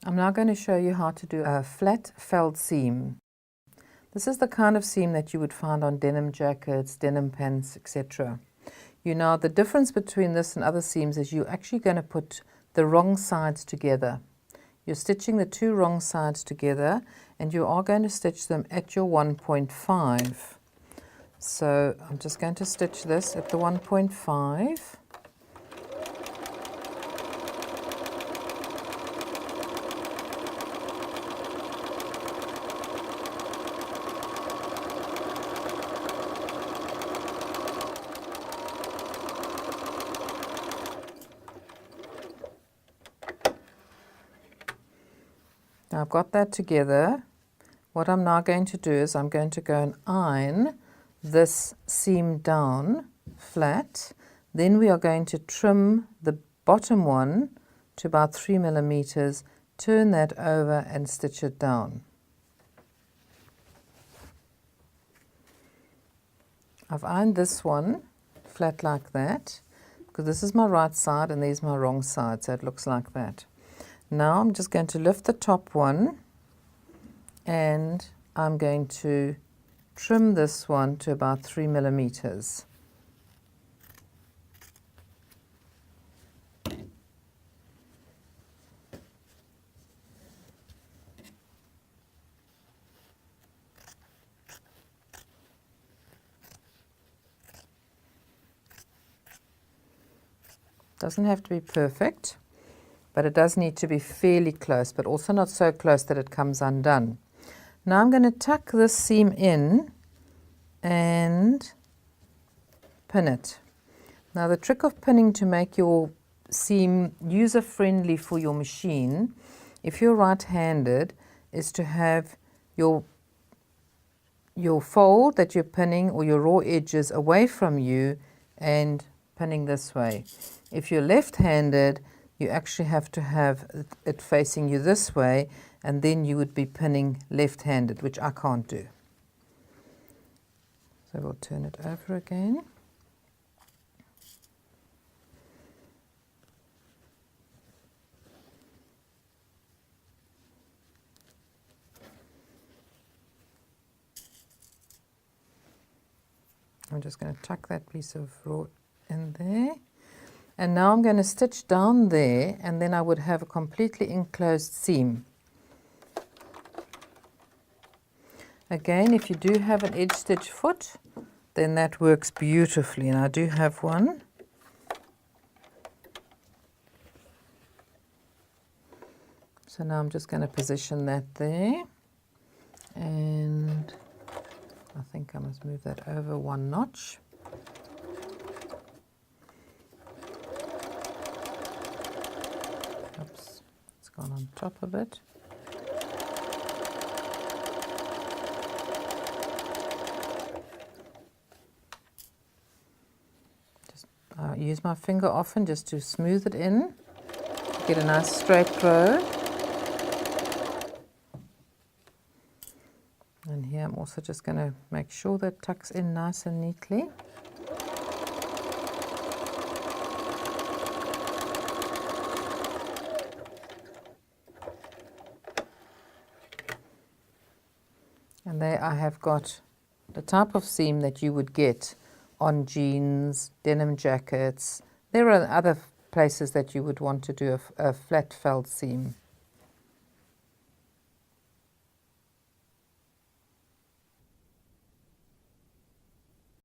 I'm now going to show you how to do a flat felled seam. This is the kind of seam that you would find on denim jackets, denim pants, etc. The difference between this and other seams is you're actually going to put the wrong sides together. You're stitching the two wrong sides together and you are going to stitch them at your 1.5. So I'm just going to stitch this at the 1.5. Now I've got that together. What I'm now going to do is I'm going to go and iron this seam down flat. Then we are going to trim the bottom one to about 3 millimeters, turn that over and stitch it down. I've ironed this one flat like that because this is my right side and these my wrong side, so it looks like that. Now I'm just going to lift the top one and I'm going to trim this one to about 3 millimeters. Doesn't have to be perfect, but it does need to be fairly close, but also not so close that it comes undone. Now I'm going to tuck this seam in and pin it. Now the trick of pinning to make your seam user-friendly for your machine, if you're right-handed, is to have your fold that you're pinning or your raw edges away from you and pinning this way. If you're left-handed, you actually have to have it facing you this way, and then you would be pinning left-handed, which I can't do. So we'll turn it over again. I'm just going to tuck that piece of raw in there. And now I'm going to stitch down there, and then I would have a completely enclosed seam. Again, if you do have an edge stitch foot, then that works beautifully, and I do have one. So now I'm just going to position that there, and I think I must move that over one notch. Oops, it's gone on top a bit. Just use my finger often just to smooth it in, get a nice straight row. And here I'm also just going to make sure that tucks in nice and neatly. And there I have got the type of seam that you would get on jeans, denim jackets. There are other places that you would want to do a flat felled seam.